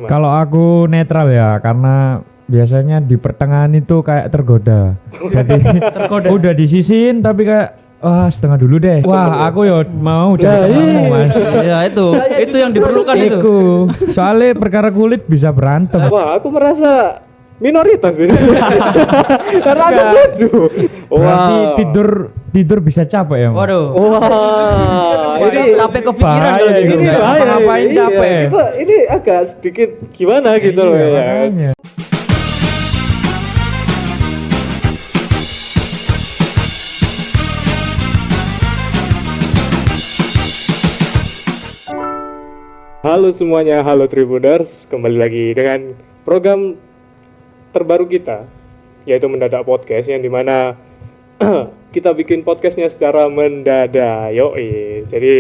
Kalau aku netral ya, karena biasanya di pertengahan itu kayak tergoda. Jadi udah disisihin tapi kayak wah setengah dulu deh. Wah aku ya mau jadi temanmu mas. Ya itu yang diperlukan itu. Iku. Soalnya perkara kulit bisa berantem. Wah, aku merasa minoritas sih. Karena aku setuju. Berarti tidur bisa capek ya. Mas? Waduh. Wah, ini Capek kepikiran bahaya kalau gitu. ini. ini bahaya. Ngapa-ngapain Iya, capek. ini agak sedikit gimana gitu loh Iya, ya. makanya. Halo semuanya, halo Tribuners, kembali lagi dengan program terbaru kita, yaitu Mendadak Podcast, yang dimana kita bikin podcastnya secara mendadak, yoi. Jadi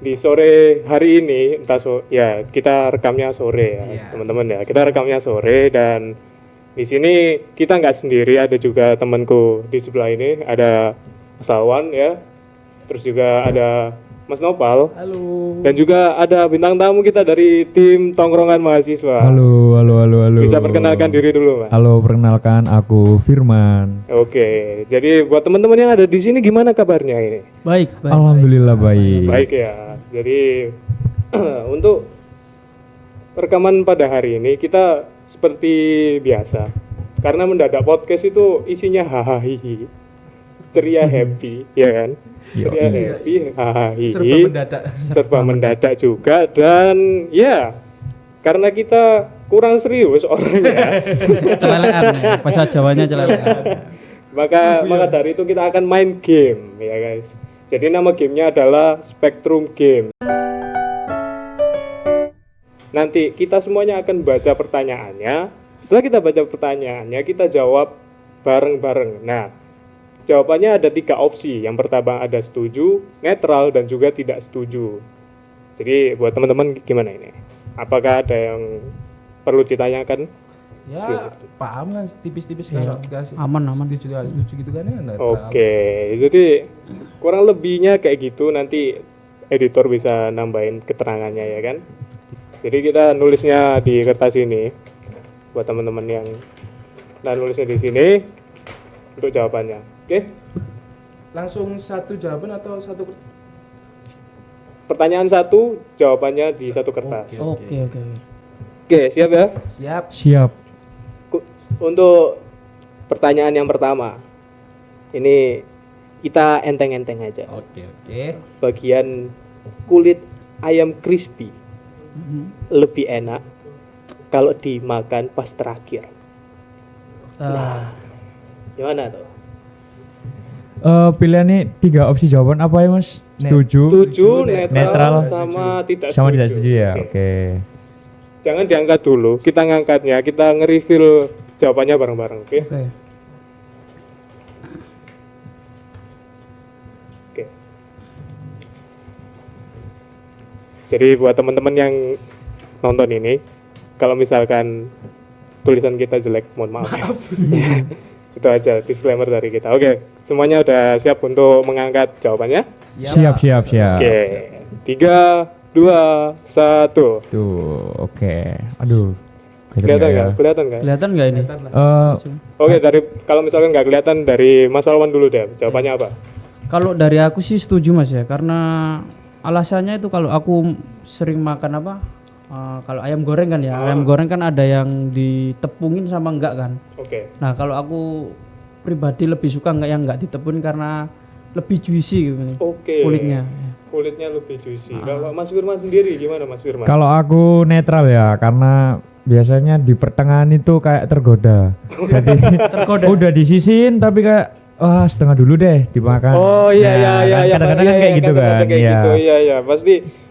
di sore hari ini, ya kita rekamnya sore ya, teman-teman ya, kita rekamnya sore dan di sini kita nggak sendiri, ada juga temanku di sebelah ini, ada Mas Alwan ya, terus juga ada Mas Nopal. Halo. Dan juga ada bintang tamu kita dari tim Tongkrongan Mahasiswa. Halo. Bisa perkenalkan diri dulu, Mas. Halo, perkenalkan aku Firman. Oke, jadi buat teman-teman yang ada di sini gimana kabarnya ini? Baik. Alhamdulillah baik. Baik ya. Jadi untuk rekaman pada hari ini kita seperti biasa. Karena Mendadak Podcast itu isinya hahaha, ceria, happy, ya kan? Ceria, happy, hahaha, serba mendadak juga, dan ya karena kita kurang serius orangnya, Celelekan. Bahasa Jawanya celelekan. maka dari itu kita akan main game ya guys. Jadi nama gamenya adalah Spectrum Game. Nanti kita semuanya akan baca pertanyaannya. Setelah kita baca pertanyaannya, kita jawab bareng-bareng. Nah, jawabannya ada 3 opsi. Yang pertama ada setuju, netral, dan juga tidak setuju. Jadi buat teman-teman gimana ini? Apakah ada yang perlu ditanyakan? Ya paham lah tipis-tipis kalau nggak Aman. setuju gitu kan ya. Oke, jadi kurang lebihnya kayak gitu, nanti editor bisa nambahin keterangannya ya kan. Jadi kita nulisnya di kertas ini buat teman-teman yang nulisnya di sini untuk jawabannya. Oke. Langsung satu jawaban atau satu Pertanyaan 1, jawabannya di satu kertas. Oke. Oke, siap ya? siap. Siap. Untuk pertanyaan yang pertama, ini kita enteng-enteng aja. Oke. Bagian kulit ayam crispy lebih enak kalau dimakan pas terakhir. Nah, gimana tuh? Pilihannya 3 opsi jawaban apa ya mas? Setuju, Setuju, netral, netral, sama tidak sama setuju. tidak setuju ya. Oke. Oke. Jangan diangkat dulu, kita ngangkatnya, kita nge-reveal jawabannya bareng-bareng, oke? Oke. Oke. Jadi buat teman-teman yang nonton ini, kalau misalkan tulisan kita jelek, mohon maaf. Itu aja disclaimer dari kita. Oke, semuanya udah siap untuk mengangkat jawabannya? Siap. Oke, 3, 2, 1. Tuh, oke. Aduh. Kelihatan nggak? ya? Kelihatan nggak? Kelihatan nggak ini? Oke, dari kalau misalkan nggak kelihatan, dari Mas Alwan dulu deh. Jawabannya apa? Kalau dari aku sih setuju mas ya, karena alasannya itu kalau aku sering makan apa? Kalau ayam goreng kan ya, ayam goreng kan ada yang ditepungin sama enggak kan. Oke. Nah kalau aku pribadi lebih suka enggak yang enggak ditepungin karena lebih juicy gitu Oke. kulitnya. Kulitnya lebih juicy. Kalau Mas Firman sendiri gimana Mas Firman? Kalau aku netral ya, karena biasanya di pertengahan itu kayak tergoda. Jadi udah disisihin tapi kayak wah setengah dulu deh dimakan. Oh iya Nah, iya. Kadang-kadang kan kayak gitu kan. Kayak Iya. gitu. Iya.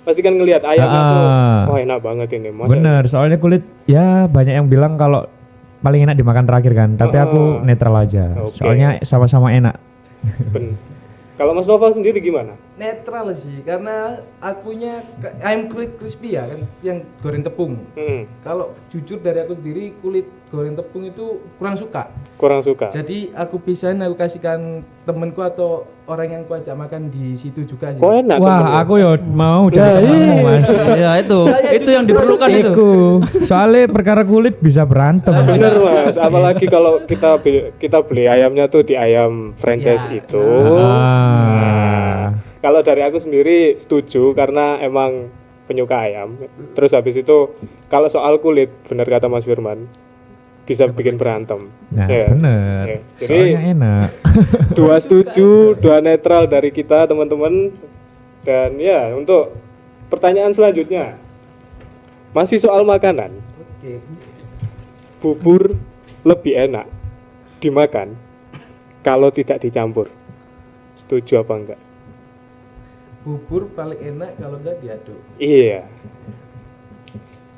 Pasti kan ngelihat ayamnya tuh. Wah, enak banget ini. Masa Bener, soalnya kulit ya banyak yang bilang kalau paling enak dimakan terakhir kan, tapi aku netral aja. Oke. Soalnya sama-sama enak. Kalau Mas Novel sendiri gimana? Netral sih, karena akunya ayam crispy ya kan, yang goreng tepung. Kalau jujur dari aku sendiri, kulit goreng tepung itu kurang suka. Kurang suka. Jadi aku pisahin, aku kasihkan temenku atau orang yang kuajak makan di situ juga sih. Kok enak temen Wah, ya? aku ya mau jadi temanmu, Mas. Ya itu yang diperlukan itu. Iku. Soalnya perkara kulit bisa berantem. Bener Mas, apalagi kalau kita beli ayamnya tuh di ayam franchise Ya. itu. Ah. Kalau dari aku sendiri setuju karena emang penyuka ayam. Terus habis itu kalau soal kulit, benar kata Mas Firman, bisa bikin berantem. Nah, Ya. bener. Ya. Jadi Soalnya enak. 2 setuju, 2 netral dari kita teman-teman. Dan ya untuk pertanyaan selanjutnya masih soal makanan. Oke. Bubur lebih enak dimakan kalau tidak dicampur. Setuju apa enggak? Bubur paling enak kalau enggak diaduk. Iya.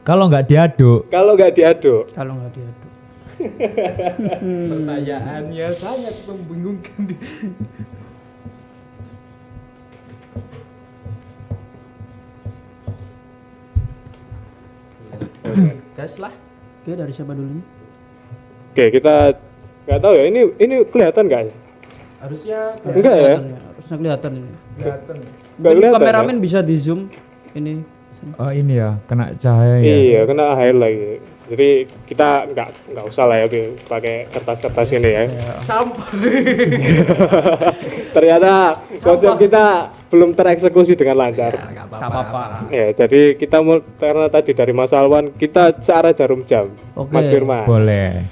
Kalau nggak diaduk, Kalau enggak diaduk, Kalau nggak diaduk. Pertanyaannya sangat membingungkan. Gas lah. Oke, dari siapa dulu nih? oke kita nggak tahu ya. Ini kelihatan nggak ya? Harusnya Enggak ya? Harusnya kelihatan ini. kelihatan. Nggak Mungkin kelihatan. kameramen Ya? bisa di zoom ini. oh ini ya kena cahaya ya. Iya, kena air lagi. Jadi kita nggak usah lah ya pakai kertas-kertas ini ya. Sampah. Ternyata konsep kita belum tereksekusi dengan lancar. Enggak apa-apa. Ya, jadi kita karena tadi dari Mas Alwan kita searah jarum jam. Oke. Mas Firman. Boleh.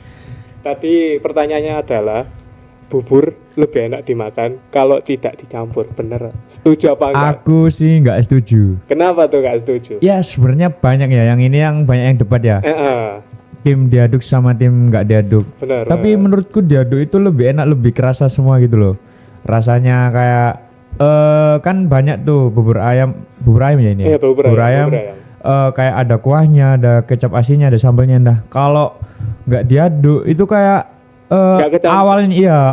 Tadi pertanyaannya adalah bubur lebih enak dimakan kalau tidak dicampur. Bener? Setuju apa enggak? Aku sih nggak setuju. Kenapa tuh nggak setuju? Ya sebenarnya banyak ya yang ini yang banyak yang debat ya. Tim diaduk sama tim nggak diaduk. Bener. Tapi menurutku diaduk itu lebih enak, lebih kerasa semua gitu loh. Rasanya kayak kan banyak tuh bubur ayam ya ini. Ya? Iya, bubur ayam. Kayak ada kuahnya, ada kecap asinnya, ada sambalnya. Nah kalau nggak diaduk itu kayak Nggak kecampur.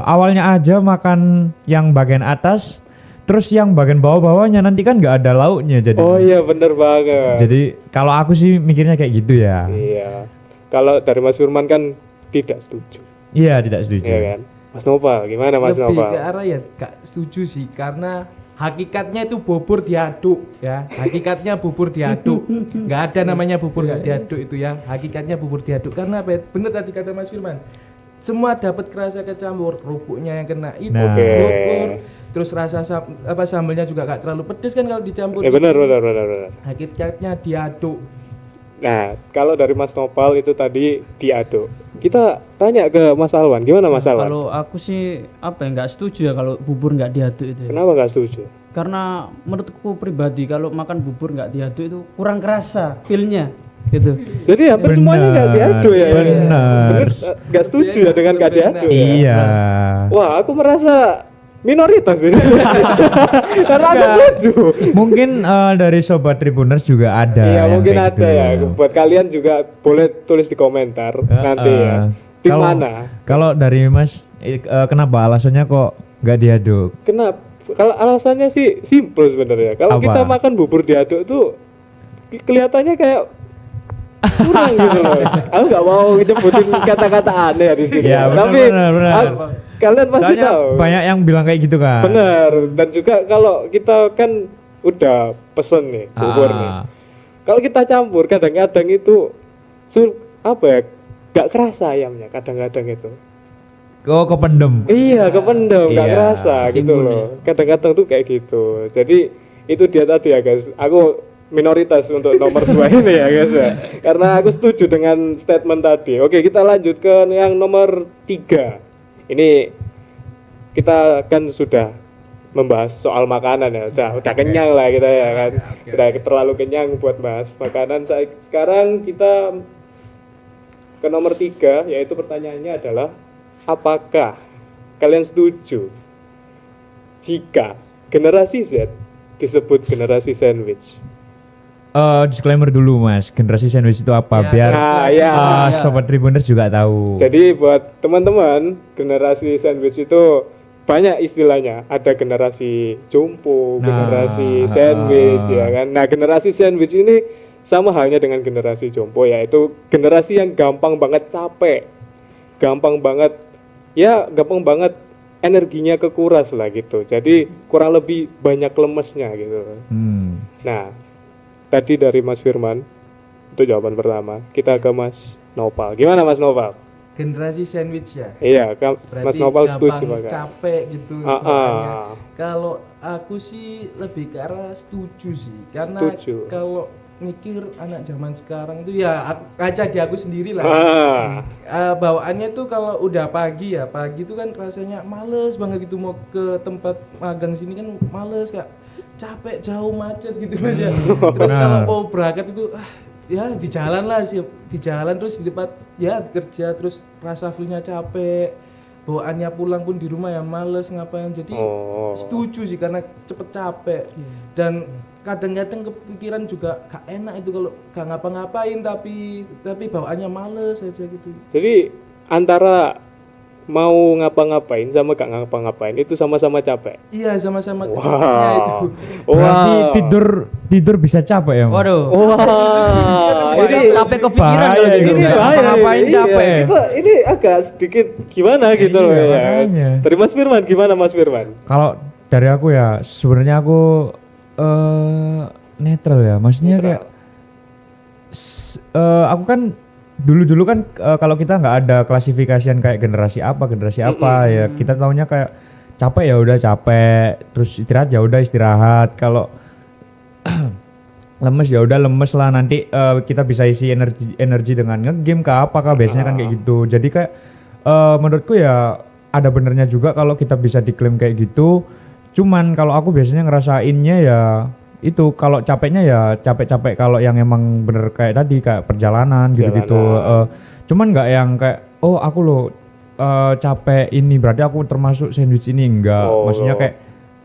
awalnya aja makan yang bagian atas, terus yang bagian bawah-bawahnya nanti kan nggak ada lauknya jadi. Oh iya, bener banget. Jadi kalau aku sih mikirnya kayak gitu ya. Iya. Kalau dari Mas Firman kan tidak setuju. Iya tidak setuju. Iya kan? Mas Nopal, gimana Mas Lebih Nopal? ke arah ya gak setuju sih karena hakikatnya itu bubur diaduk ya. Hakikatnya bubur diaduk. Nggak ada namanya bubur nggak diaduk itu ya. Hakikatnya bubur diaduk karena apa? Bener tadi kata Mas Firman. Semua dapat kerasa kecampur, kerupuknya yang kena itu Nah. bubur. Terus rasa sambelnya juga gak terlalu pedes kan kalau dicampur. Ya itu. benar. Hakikatnya diaduk. Nah, kalau dari Mas Nopal itu tadi diaduk. Kita tanya ke Mas Alwan, gimana Mas Alwan? Kalau aku sih nggak setuju ya kalau bubur nggak diaduk itu. Kenapa nggak setuju? Karena menurutku pribadi kalau makan bubur nggak diaduk itu kurang kerasa feelnya gitu. Jadi hampir semuanya nggak diaduk ya. Bener. Nggak setuju ya dengan nggak diaduk. Ya? Iya. Wah, aku merasa minoritas di sini. Karena aku setuju. Mungkin dari sobat Tribuners juga ada. Iya, yang mungkin kayak ada ya. gitu. Buat kalian juga boleh tulis di komentar nanti ya. Tim Kalau- mana? Kalau dari Mas, kenapa alasannya kok nggak diaduk? Kenapa? Kalau alasannya sih simpel sebenarnya. Kalau Apa? kita makan bubur diaduk tuh kelihatannya kayak kurang gitu loh. Aku nggak mau nyebutin kata-kata aneh di sini. Ya, benar, Tapi benar. kalian pasti Soalnya tahu. banyak yang bilang kayak gitu kan. Benar. Dan juga kalau kita kan udah pesen nih bubur nih. Ah. Kalau kita campur kadang-kadang itu apa ya? Gak kerasa ayamnya kadang-kadang itu. Oh kependem. Iya, kependem, nggak Iya, kerasa gitu timbul loh. Kadang-kadang tuh kayak gitu. Jadi itu dia tadi ya guys. Aku minoritas untuk nomor 2 ini ya guys ya. Karena aku setuju dengan statement tadi. Oke, kita lanjut ke yang nomor 3. Ini kita kan sudah membahas soal makanan ya. Udah kenyang lah kita ya kan. Udah terlalu kenyang buat bahas makanan. Sekarang kita ke nomor 3, yaitu pertanyaannya adalah apakah kalian setuju jika generasi Z disebut generasi sandwich? Disclaimer dulu Mas, generasi sandwich itu apa? Ya, Biar Nah, ya. sobat Tribuners juga tahu. Jadi buat teman-teman, generasi sandwich itu banyak istilahnya. Ada generasi jompo, Nah, generasi sandwich ya kan. Nah, generasi sandwich ini sama halnya dengan generasi jompo, yaitu generasi yang gampang banget capek. Gampang banget energinya kekuras lah gitu. Jadi kurang lebih banyak lemesnya gitu. Nah, tadi dari Mas Firman itu jawaban pertama. Kita ke Mas Nopal. Gimana Mas Nopal? Generasi sandwich ya. Iya, Berarti Mas Nopal setuju gampang Pak. capek gitu. bawaannya. Kalau aku sih lebih ke arah setuju sih. Karena Setuju. kalau mikir anak zaman sekarang itu ya kaca di aku sendiri lah. Bawaannya tuh kalau udah pagi itu kan rasanya males banget gitu mau ke tempat magang sini kan males Kak. Capek jauh macet gitu Mas ya. Terus kalau mau berangkat itu ya di jalan lah sih, di jalan terus di tempat ya kerja terus rasa feel-nya capek. Bawaannya pulang pun di rumah ya males ngapain. Jadi setuju sih karena cepet capek. Dan kadang-kadang kepikiran juga gak enak itu kalau gak ngapa-ngapain tapi bawaannya males aja gitu. Jadi antara mau ngapa-ngapain sama gak ngapa-ngapain itu sama-sama capek. Iya sama-sama Wow. capeknya itu. Berarti tidur bisa capek ya. Mas? Waduh. Wah, Ini capek kepikiran bahaya kalau gitu. ini. ini bahaya Ngapa-ngapain ini. capek. Iya, ini agak sedikit gimana gitu loh Iya, ya. makanya. Dari Mas Firman gimana Mas Firman? Kalau dari aku ya sebenarnya aku netral ya. Maksudnya Netral. kayak aku kan dulu kan kalau kita nggak ada klasifikasian kayak generasi apa ya kita taunya kayak capek ya udah capek, terus istirahat ya udah istirahat. Kalau lemes ya udah lemes lah, nanti kita bisa isi energi dengan nge-game kah apakah biasanya kan kayak gitu. Jadi kayak menurutku ya ada benernya juga kalau kita bisa diklaim kayak gitu. Cuman kalau aku biasanya ngerasainnya ya itu kalau capeknya ya capek-capek kalau yang emang bener kayak tadi kayak perjalanan gitu-gitu. Cuman nggak yang kayak oh aku loh capek ini berarti aku termasuk sandwich ini enggak. Maksudnya kayak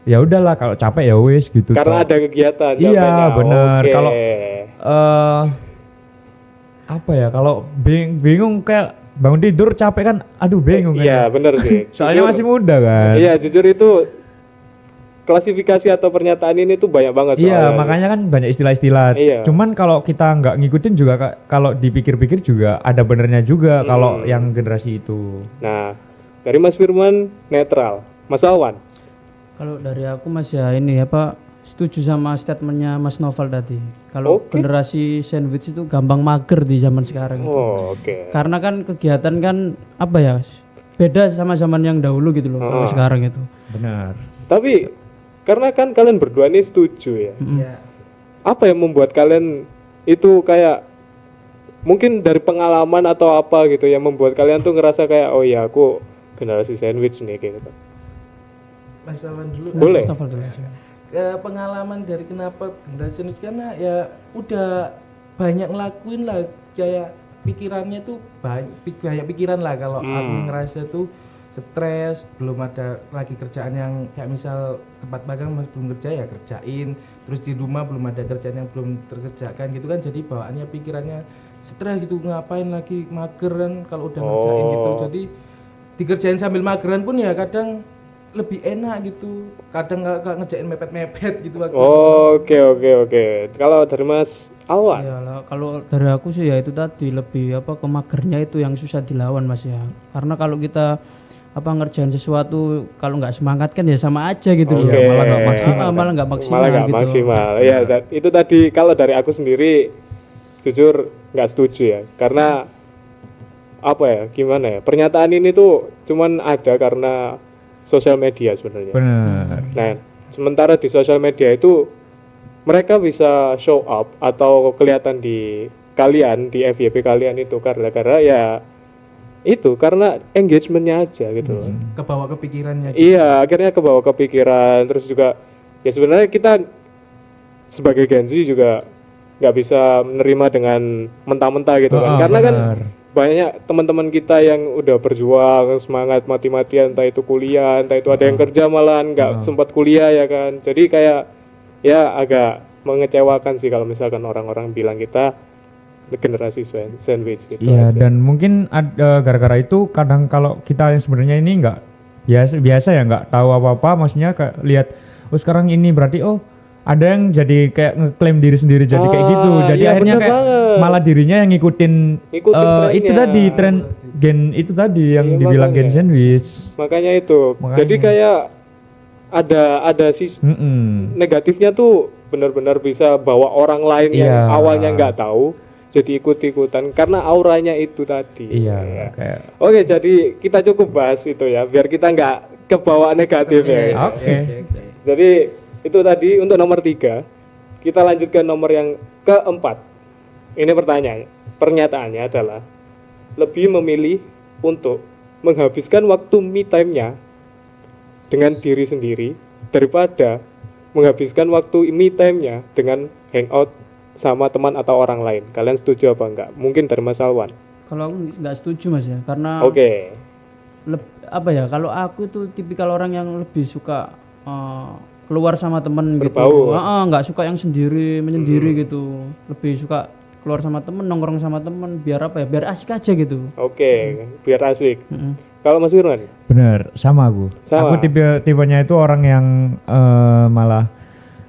ya udahlah kalau capek ya wis gitu. Karena ada kegiatan iya capeknya. bener. Oke. Kalau apa ya kalau bingung kayak bangun tidur capek kan aduh bingung kan. Iya bener sih. Soalnya masih muda kan. Iya jujur itu klasifikasi atau pernyataan ini tuh banyak banget Iya soalnya. makanya kan banyak istilah-istilah. Iya. Cuman kalau kita nggak ngikutin juga kalau dipikir-pikir juga ada benernya juga kalau yang generasi itu. Nah, dari Mas Firman netral. Mas Alwan. Kalau dari aku Mas ya ini apa setuju sama statementnya Mas Noval tadi. Kalau generasi sandwich itu gampang mager di zaman sekarang itu. Oh, oke. Karena kan kegiatan kan apa ya beda sama zaman yang dahulu gitu loh. Kalau sekarang itu. Benar. Tapi karena kan kalian berdua ini setuju ya. Ya. Apa yang membuat kalian itu kayak mungkin dari pengalaman atau apa gitu yang membuat kalian tuh ngerasa kayak oh ya aku generasi sandwich nih kayak gitu. Mas Alwan dulu. Boleh. Mas Noval dulu. Pengalaman dari kenapa generasi sandwich karena ya udah banyak ngelakuin lah kayak pikirannya tuh banyak pikiran lah kalau aku ngerasa tuh stres, belum ada lagi kerjaan yang kayak misal tempat magang belum kerja ya kerjain, terus di rumah belum ada kerjaan yang belum terkerjakan gitu kan, jadi bawaannya pikirannya stres gitu, ngapain lagi mager kan kalau udah ngerjain gitu, jadi dikerjain sambil mageran pun ya kadang lebih enak gitu, kadang nggak ngerjain mepet-mepet gitu waktu Oke. Kalau dari Mas Alwan. Ya lah, kalau dari aku sih ya itu tadi lebih apa kemagernya itu yang susah dilawan Mas ya. Karena kalau kita apa ngerjain sesuatu kalau nggak semangat kan ya sama aja gitu loh. Oke. Malah nggak maksimal, malah nggak maksimal Malah nggak gitu. maksimal. Ya itu tadi kalau dari aku sendiri jujur nggak setuju ya, karena apa ya gimana ya pernyataan ini tuh cuman ada karena sosial media sebenarnya. Benar. Nah, sementara di sosial media itu mereka bisa show up atau kelihatan di kalian di FYP kalian itu karena ya itu karena engagementnya aja gitu loh. ke bawah kepikirannya gitu. Iya, akhirnya kebawa kepikiran. Terus juga ya sebenarnya kita sebagai Gen Z juga nggak bisa menerima dengan mentah-mentah gitu kan, karena kan banyak teman-teman kita yang udah berjuang semangat mati-matian, entah itu kuliah, entah itu ada yang kerja malahan nggak sempat kuliah ya kan. Jadi kayak ya agak mengecewakan sih kalau misalkan orang-orang bilang kita generasi sandwich gitu. Iya, aja. dan mungkin ada gara-gara itu kadang kalau kita yang sebenarnya ini nggak biasa ya nggak tahu apa-apa, maksudnya kayak lihat oh sekarang ini berarti oh ada yang jadi kayak ngeklaim diri sendiri jadi kayak gitu. Jadi iya, akhirnya bener kayak banget. malah dirinya yang ngikutin Ngikutin itu trennya. tadi tren gen itu tadi yang Iya, dibilang gen makanya. sandwich. Makanya itu. Makanya. Jadi kayak ada sisi negatifnya tuh benar-benar bisa bawa orang lain yang Iya. awalnya nggak tahu jadi ikut-ikutan karena auranya itu tadi. Iya, Ya. kayak Oke, jadi kita cukup bahas itu ya, biar kita nggak kebawa negatif ya. oke. Jadi itu tadi untuk nomor 3. Kita lanjut ke nomor yang keempat. Ini pernyataannya adalah lebih memilih untuk menghabiskan waktu me time-nya dengan diri sendiri daripada menghabiskan waktu me time-nya dengan hangout sama teman atau orang lain. Kalian setuju apa enggak? Mungkin dari Mas Alwan. Kalau aku nggak setuju Mas ya, karena Oke. apa ya, kalau aku itu tipikal orang yang lebih suka keluar sama temen Berbau. gitu. Nggak suka yang menyendiri gitu. Lebih suka keluar sama temen, nongkrong sama temen, biar apa ya, biar asik aja gitu. Oke, biar asik. Mm-mm. Kalau Mas Firman? Bener, sama aku. Sama. Aku tipenya itu orang yang malah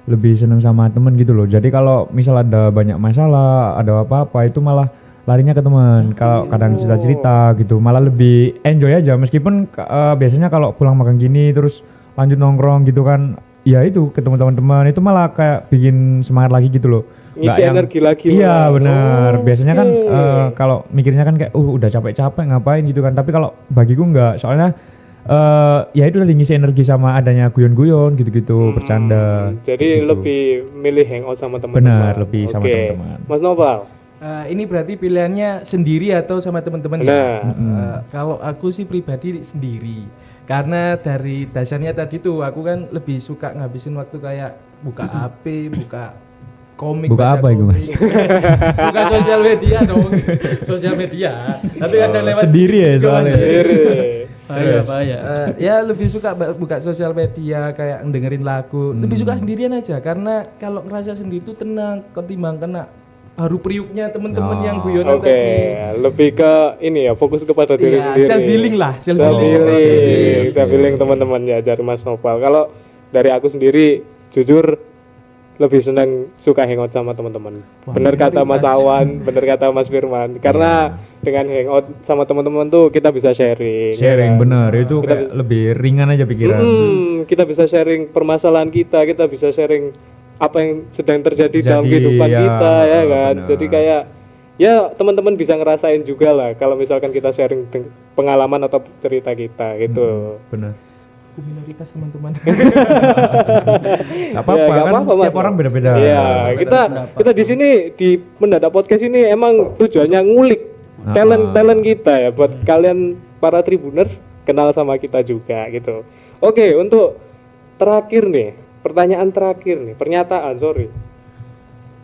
lebih seneng sama temen gitu loh. Jadi kalau misal ada banyak masalah, ada apa-apa itu malah larinya ke teman. Kalau kadang cerita-cerita gitu, malah lebih enjoy aja. Meskipun biasanya kalau pulang makan gini terus lanjut nongkrong gitu kan, ya itu ketemu teman-teman itu malah kayak bikin semangat lagi gitu loh. Ngisi Nggak yang- energi lagi. Iya malah. benar. Biasanya kan Oke. kalau mikirnya kan kayak udah capek-capek ngapain gitu kan. Tapi kalau bagiku enggak, soalnya ya itu tadi ngisi energi sama adanya guyon-guyon gitu-gitu, bercanda. Jadi gitu. lebih milih hangout sama teman-teman. Benar, lebih sama Oke. teman-teman. Mas Noval. Ini berarti pilihannya sendiri atau sama teman-teman ya? Nah. Kalau aku sih pribadi sendiri. Karena dari dasarnya tadi tuh aku kan lebih suka ngabisin waktu kayak buka HP, buka komik. Buka baca apa itu, Mas? komik. Buka sosial media dong. Sosial media. Tapi kadang lewat sendiri ya cuma soalnya. Sendiri. Bahaya. Ya lebih suka buka sosial media kayak dengerin lagu. Lebih suka sendirian aja karena kalau ngerasa sendiri tuh tenang ketimbang kena haru priuknya temen-temen yang guyonan Oke, lebih ke ini ya, fokus kepada diri Iya, sendiri. self healing lah, self Self healing. healing, self healing teman-teman ya dari Mas Noval. Kalau dari aku sendiri, jujur lebih senang suka hangout sama teman-teman. Bener kata Mas Awan, bener kata Mas Firman. Karena dengan hangout sama teman-teman tuh kita bisa sharing. Sharing ya kan? bener, itu kayak lebih ringan aja pikiran. Kita bisa sharing permasalahan kita bisa sharing apa yang sedang terjadi dalam Jadi, kehidupan ya, kita ya kan. benar. Jadi kayak ya teman-teman bisa ngerasain juga lah kalau misalkan kita sharing pengalaman atau cerita kita gitu. Bener. Aku minoritas teman-teman. Gak apa-apa, Ya, nggak kan apa-apa, setiap Mas. orang beda-beda. Iya, kita di sini di Mendadak Podcast ini emang tujuannya ngulik talent kita ya buat kalian para Tribuners kenal sama kita juga gitu. Oke, untuk terakhir nih, pertanyaan terakhir nih, pernyataan sorry.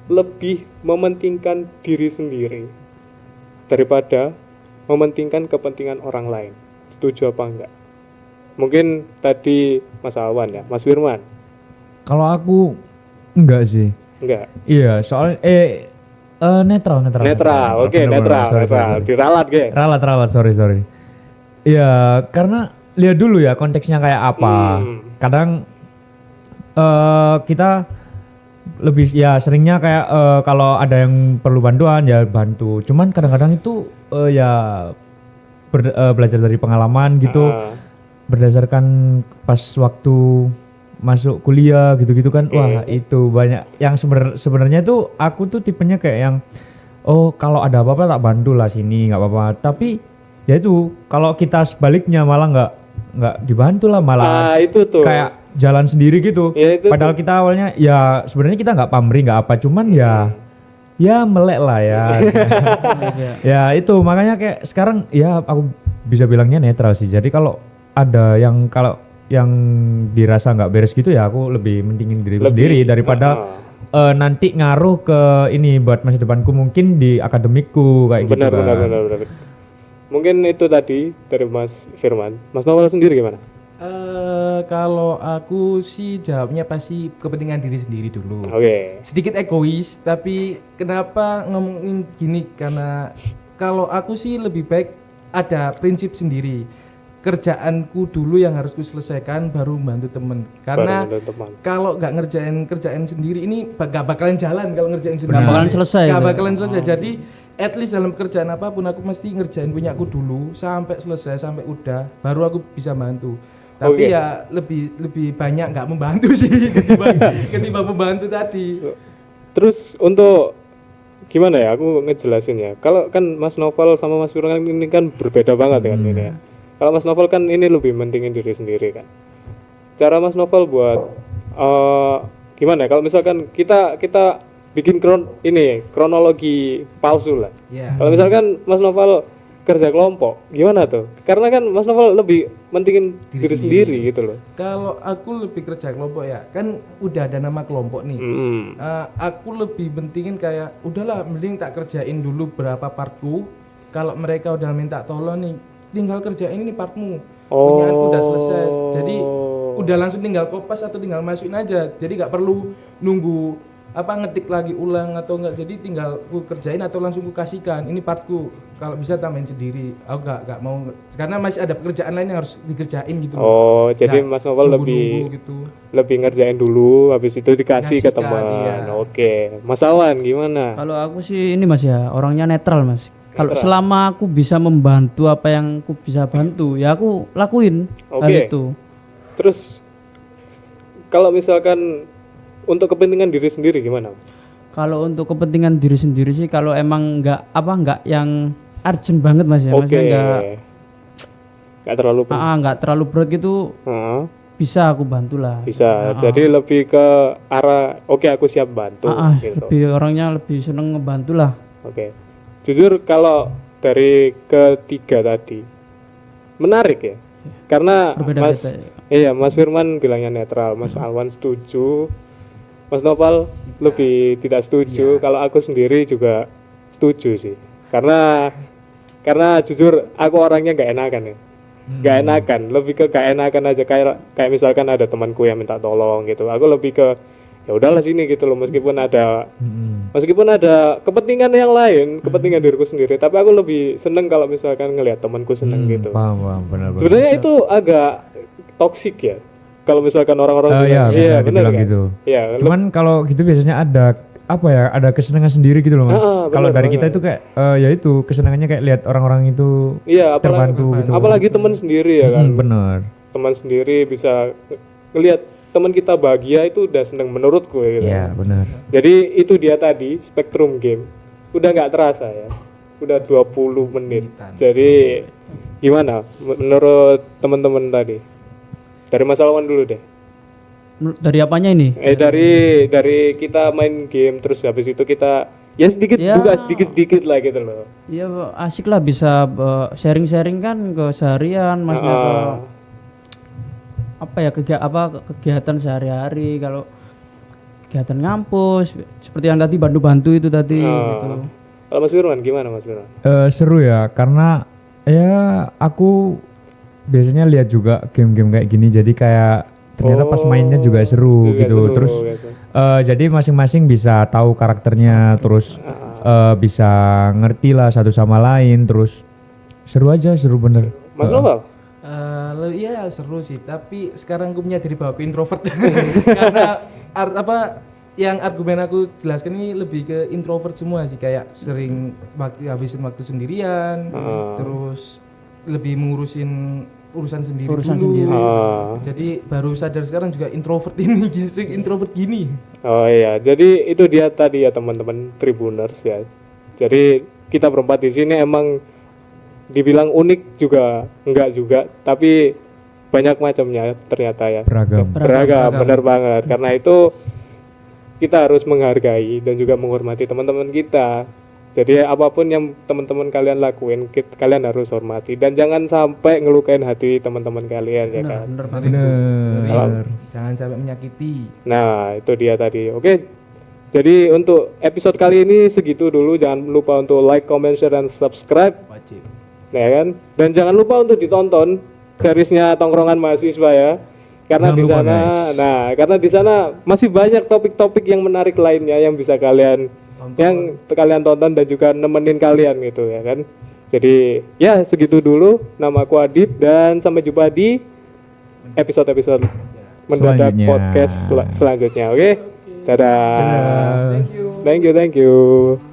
Lebih mementingkan diri sendiri daripada mementingkan kepentingan orang lain. Setuju apa enggak? Mungkin tadi Mas Alwan ya, Mas Firman. Kalau aku enggak sih. Enggak. Iya, soalnya netral. Netral, oke, Bener-bener, netral, sorry. diralat guys. Ralat, sorry. Iya, karena lihat dulu ya konteksnya kayak apa. Kadang kita lebih ya seringnya kayak kalau ada yang perlu bantuan ya bantu. Cuman kadang-kadang itu ya belajar dari pengalaman gitu. Berdasarkan pas waktu masuk kuliah gitu-gitu kan, wah itu banyak yang sebenarnya tuh aku tuh tipenya kayak yang kalau ada apa-apa tak bantu lah sini nggak apa-apa. Tapi ya itu kalau kita sebaliknya malah nggak dibantu lah, malah itu tuh. kayak jalan sendiri gitu. Ya, itu Padahal kita awalnya ya sebenarnya kita nggak pamrih nggak apa, cuman ya melek lah ya. Ya itu makanya kayak sekarang ya aku bisa bilangnya netral sih. Jadi kalau ada yang dirasa nggak beres gitu ya aku lebih mentingin diri sendiri daripada nanti ngaruh ke ini buat masa depanku mungkin di akademikku kayak gitu kan. Benar. Mungkin itu tadi dari Mas Firman. Mas Novel sendiri gimana? Kalau aku sih jawabnya pasti kepentingan diri sendiri dulu. Oke. Sedikit egois, tapi kenapa ngomongin gini? Karena kalau aku sih lebih baik ada prinsip sendiri. kerjaanku dulu yang harus ku selesaikan baru bantu temen. Karena Baru ada teman. kalau nggak ngerjain kerjaan sendiri ini nggak bakalan jalan kalau ngerjain sendiri. Nggak bakalan selesai, Nggak gitu. bakalan selesai. Jadi at least dalam pekerjaan apapun aku mesti ngerjain punyaku dulu sampai selesai sampai udah baru aku bisa bantu. Tapi Oke. ya lebih banyak nggak membantu sih ketimbang membantu tadi. Terus untuk gimana ya aku ngejelasin ya. Kalau kan Mas Novel sama Mas Firman ini kan berbeda banget kan ini ya. Kalau Mas Novel kan ini lebih mentingin diri sendiri kan. Cara Mas Novel buat gimana ya? Kalau misalkan kita bikin kronologi palsu lah. Ya. Kalau misalkan Mas Novel kerja kelompok, gimana tuh? Karena kan Mas Novel lebih mentingin diri sendiri gitu loh. Kalau aku lebih kerja kelompok ya, kan udah ada nama kelompok nih. Mm. Aku lebih pentingin kayak udahlah mending tak kerjain dulu berapa partku. Kalau mereka udah minta tolong nih, tinggal kerjain ini partmu. Punyaanku udah selesai. Jadi udah langsung tinggal kopas atau tinggal masukin aja. Jadi nggak perlu nunggu ngetik lagi ulang atau enggak. Jadi tinggal ku kerjain atau langsung ku kasihkan. Ini partku. Kalau bisa tambahin sendiri. Aku nggak mau karena masih ada pekerjaan lain yang harus dikerjain gitu. Oh, jadi Nggak Mas Novel nunggu-nunggu gitu. lebih ngerjain dulu, habis itu dikasih ke Kasihkan, teman. iya. Oke, Mas Awan gimana? Kalau aku sih ini Mas ya, orangnya netral Mas. Kalau Netral. selama aku bisa membantu apa yang aku bisa bantu, ya aku lakuin hal Oke. itu. Terus kalau misalkan untuk kepentingan diri sendiri gimana? Kalau untuk kepentingan diri sendiri sih, kalau emang nggak yang urgent banget Mas ya, Oke. maksudnya Nggak terlalu penting. nggak terlalu berat gitu, Heeh, bisa aku bantu lah. bisa. Jadi lebih ke arah oke aku siap bantu gitu. Lebih orangnya lebih seneng ngebantu lah. Oke. Jujur kalau dari ketiga tadi menarik ya. Karena Berbeda-beda ya. Mas Firman bilangnya netral, Mas Alwan setuju, Mas Nopal lebih tidak setuju. Kalau aku sendiri juga setuju sih. Karena jujur aku orangnya nggak enakan ya. Nggak enakan, lebih ke nggak enakan aja kayak misalkan ada temanku yang minta tolong gitu. Aku lebih ke ya udahlah sini gitu loh, meskipun ada kepentingan yang lain, kepentingan diriku sendiri, tapi aku lebih seneng kalau misalkan ngelihat temanku seneng gitu. Paham, benar. Sebenarnya itu agak toksik ya. Kalau misalkan orang-orang bilang, Iya, bisa benar dibilang kan? gitu. Iya, Cuman kalau gitu biasanya ada kesenangan sendiri gitu loh Mas. Ah, Kalau benar, dari kita itu kayak ya itu kesenangannya kayak lihat orang-orang itu iya, terbantu gitu. apalagi teman sendiri ya kan. Bener. Teman sendiri bisa ngelihat teman kita bahagia itu udah seneng menurutku ya gitu. Iya, benar. Jadi itu dia tadi Spectrum Game. Udah nggak terasa ya. Udah 20 menit. Jadi gimana menurut teman-teman tadi? Dari Mas Alwan dulu deh. Dari apanya ini? Dari kita main game terus habis itu kita ya sedikit buka sedikit lah gitu loh. Ya asik lah bisa sharing-sharing kan ke seharian, maksudnya ke kegiatan sehari-hari. Kalau kegiatan ngampus seperti yang tadi bantu-bantu itu tadi gitu. Kalau Mas Firman gimana Mas Firman? Seru ya karena ya aku biasanya lihat juga game-game kayak gini jadi kayak ternyata pas mainnya juga seru Juga gitu. seru, Terus gitu. jadi masing-masing bisa tahu karakternya, terus bisa ngerti lah satu sama lain, terus seru bener. Mas Nopal? Iya seru sih, tapi sekarang aku menyadari bahwa aku introvert karena yang argumen aku jelaskan ini lebih ke introvert semua sih, kayak sering habisin waktu sendirian, terus lebih mengurusin urusan sendiri dulu. Jadi baru sadar sekarang juga introvert gini. Oh iya, jadi itu dia tadi ya teman-teman Tribuners ya. Jadi kita berempat di sini emang dibilang unik juga enggak juga, tapi banyak macamnya ternyata ya. Beragam. Benar banget. Karena itu kita harus menghargai dan juga menghormati teman-teman kita. Jadi apapun yang teman-teman kalian lakuin, kalian harus hormati dan jangan sampai ngelukain hati teman-teman kalian ya kan. Bener. Jangan sampai menyakiti. Nah, itu dia tadi. Oke. Jadi untuk episode kali ini segitu dulu. Jangan lupa untuk like, comment, share, dan subscribe. Wajib. Nah, ya kan? Dan jangan lupa untuk ditonton seriesnya Tongkrongan Mahasiswa ya. Karena Jangan di lupa, sana, guys. karena di sana masih banyak topik-topik yang menarik lainnya yang bisa kalian tonton dan juga nemenin kalian gitu ya kan. Jadi ya segitu dulu. Nama aku Adit dan sampai jumpa di episode-episode mendadak Selanjutnya. podcast selanjutnya. Oke? Dadah. Dadah. Thank you. Thank you.